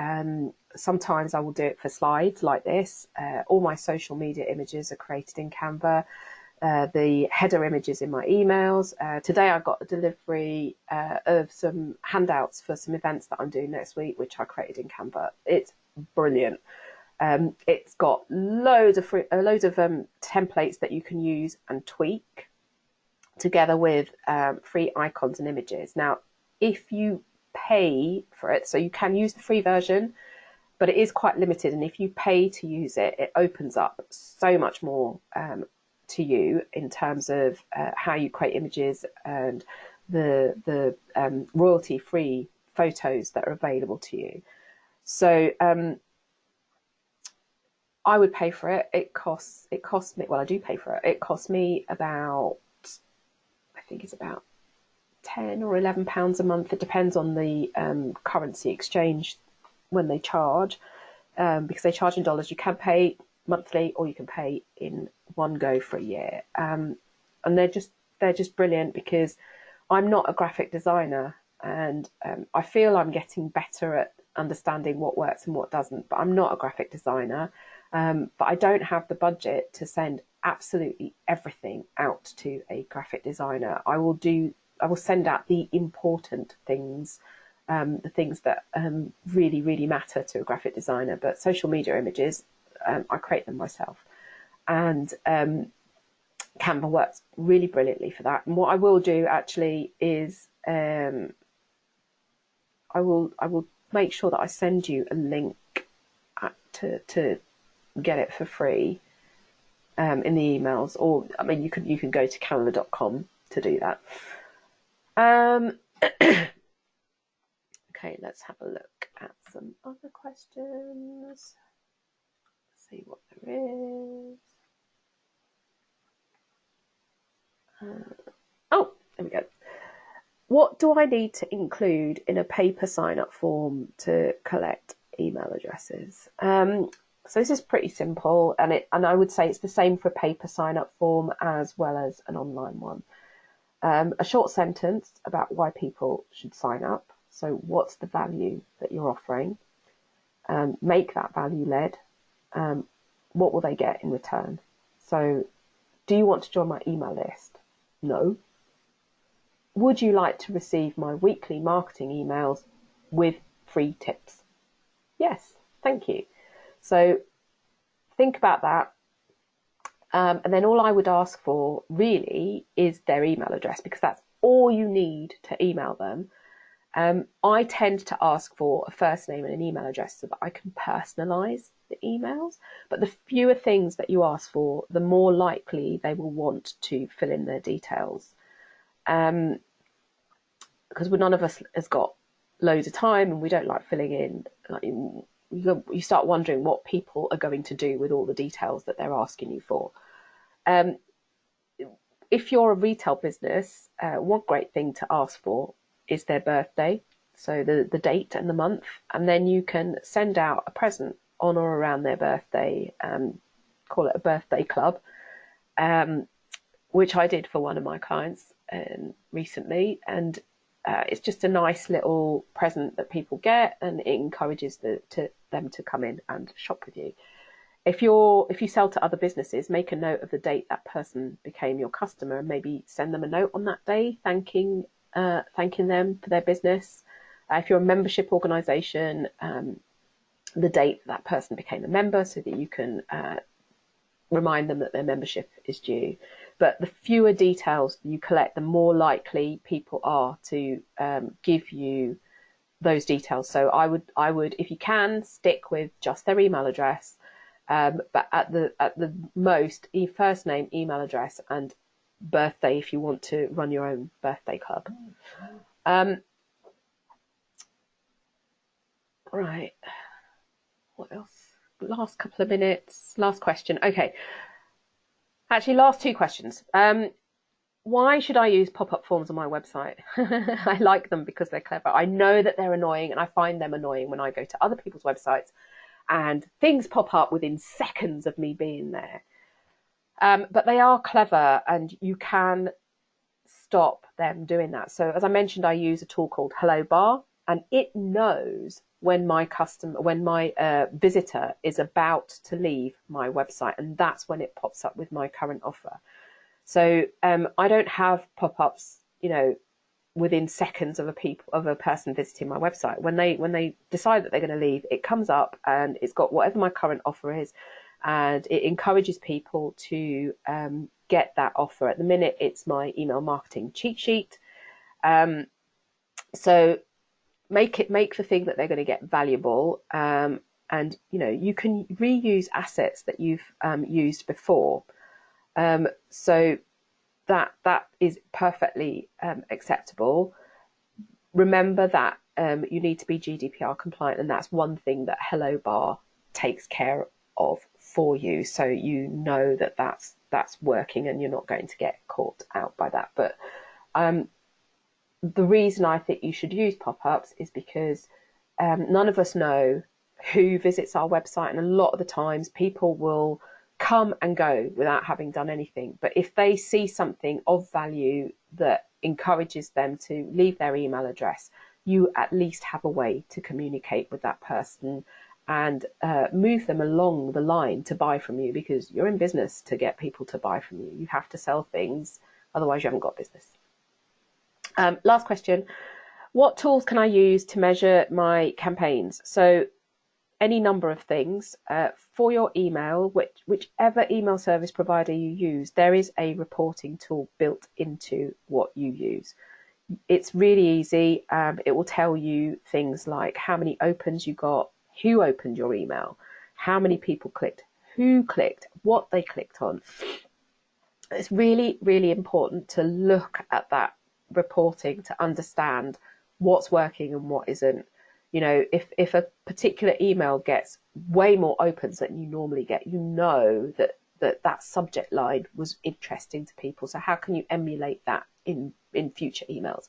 Sometimes I will do it for slides like this. All my social media images are created in Canva. The header images in my emails. Today I got a delivery of some handouts for some events that I'm doing next week, which I created in Canva. It's brilliant. It's got loads of templates that you can use and tweak together with free icons and images. Now, if you pay for it, so you can use the free version, but it is quite limited. And if you pay to use it, it opens up so much more to you in terms of how you create images and the royalty-free photos that are available to you. So I would pay for it. It costs me, well, I do pay for it. It costs me about, I think it's about £10 or £11 a month. It depends on the currency exchange when they charge, because they charge in dollars. You can pay monthly or you can pay in one go for a year, and they're just brilliant, because I'm not a graphic designer, and I feel I'm getting better at understanding what works and what doesn't, but I'm not a graphic designer. But I don't have the budget to send absolutely everything out to a graphic designer. I will send out the important things, the things that really, really matter to a graphic designer. But social media images, I create them myself. And Canva works really brilliantly for that. And what I will do actually is I will make sure that I send you a link to get it for free in the emails. Or I mean, you can go to canva.com to do that. Okay, let's have a look at some other questions. See what there is. Oh, there we go. What do I need to include in a paper sign-up form to collect email addresses? So this is pretty simple, and I would say it's the same for a paper sign-up form as well as an online one. A short sentence about why people should sign up. So what's the value that you're offering? Make that value-led. What will they get in return? So, do you want to join my email list? No. Would you like to receive my weekly marketing emails with free tips? Yes, thank you. So think about that. And then all I would ask for really is their email address, because that's all you need to email them. I tend to ask for a first name and an email address so that I can personalise the emails. But the fewer things that you ask for, the more likely they will want to fill in their details. Because none of us has got loads of time, and we don't like filling in. Like, you start wondering what people are going to do with all the details that they're asking you for. If you're a retail business, one great thing to ask for is their birthday, so the date and the month, and then you can send out a present on or around their birthday, call it a birthday club, which I did for one of my clients recently, and it's just a nice little present that people get, and it encourages them to come in and shop with you. If you sell to other businesses, make a note of the date that person became your customer, and maybe send them a note on that day thanking them for their business. If you're a membership organisation, the date that person became a member, so that you can remind them that their membership is due. But the fewer details you collect, the more likely people are to give you those details. So I would, if you can, stick with just their email address, but at the most, first name, email address, and birthday if you want to run your own birthday club. Right. What else? Last couple of minutes. Last question. Okay. Actually, last two questions. Why should I use pop-up forms on my website? I like them because they're clever. I know that they're annoying, and I find them annoying when I go to other people's websites and things pop up within seconds of me being there. But they are clever, and you can stop them doing that. So as I mentioned, I use a tool called Hello Bar, and it knows when my visitor is about to leave my website, and that's when it pops up with my current offer. So I don't have pop-ups, within seconds of a person visiting my website. When they decide that they're going to leave, it comes up and it's got whatever my current offer is, and it encourages people to get that offer. At the minute, it's my email marketing cheat sheet. So make the thing that they're going to get valuable, and you can reuse assets that you've used before. So that is perfectly acceptable. Remember that you need to be GDPR compliant, and that's one thing that Hello Bar takes care of for you, so you know that that's working and you're not going to get caught out by that. But the reason I think you should use pop-ups is because none of us know who visits our website, and a lot of the times people will come and go without having done anything. But if they see something of value that encourages them to leave their email address, you at least have a way to communicate with that person and move them along the line to buy from you, because you're in business to get people to buy from you. You have to sell things, otherwise you haven't got business. Last question. What tools can I use to measure my campaigns? So any number of things. For your email, whichever email service provider you use, there is a reporting tool built into what you use. It's really easy. It will tell you things like how many opens you got, who opened your email, how many people clicked, who clicked, what they clicked on. It's really, really important to look at that reporting to understand what's working and what isn't. If a particular email gets way more opens than you normally get, that subject line was interesting to people. So how can you emulate that in future emails?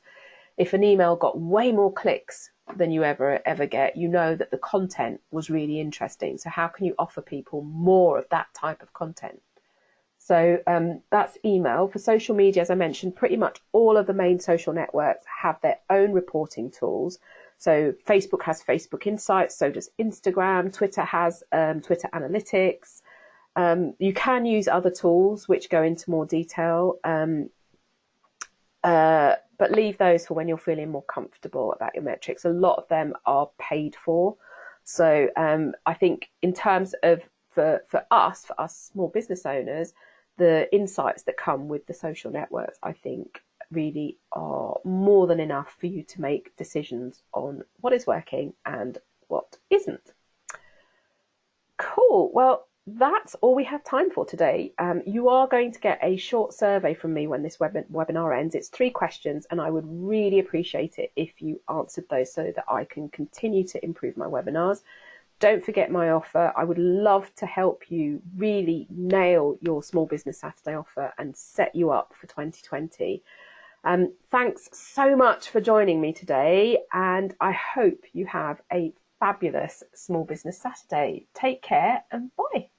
If an email got way more clicks than you ever get. You know that the content was really interesting. So how can you offer people more of that type of content? So that's email. For social media, as I mentioned, pretty much all of the main social networks have their own reporting tools. So Facebook has Facebook Insights, so does Instagram. Twitter has Twitter Analytics. You can use other tools which go into more detail, but leave those for when you're feeling more comfortable about your metrics. A lot of them are paid for. So I think in terms of for us small business owners, the insights that come with the social networks, I think, really are more than enough for you to make decisions on what is working and what isn't. Cool. Well, that's all we have time for today. You are going to get a short survey from me when this webinar ends. It's 3 questions, and I would really appreciate it if you answered those so that I can continue to improve my webinars. Don't forget my offer. I would love to help you really nail your Small Business Saturday offer and set you up for 2020. Thanks so much for joining me today, and I hope you have a fabulous Small Business Saturday. Take care and bye.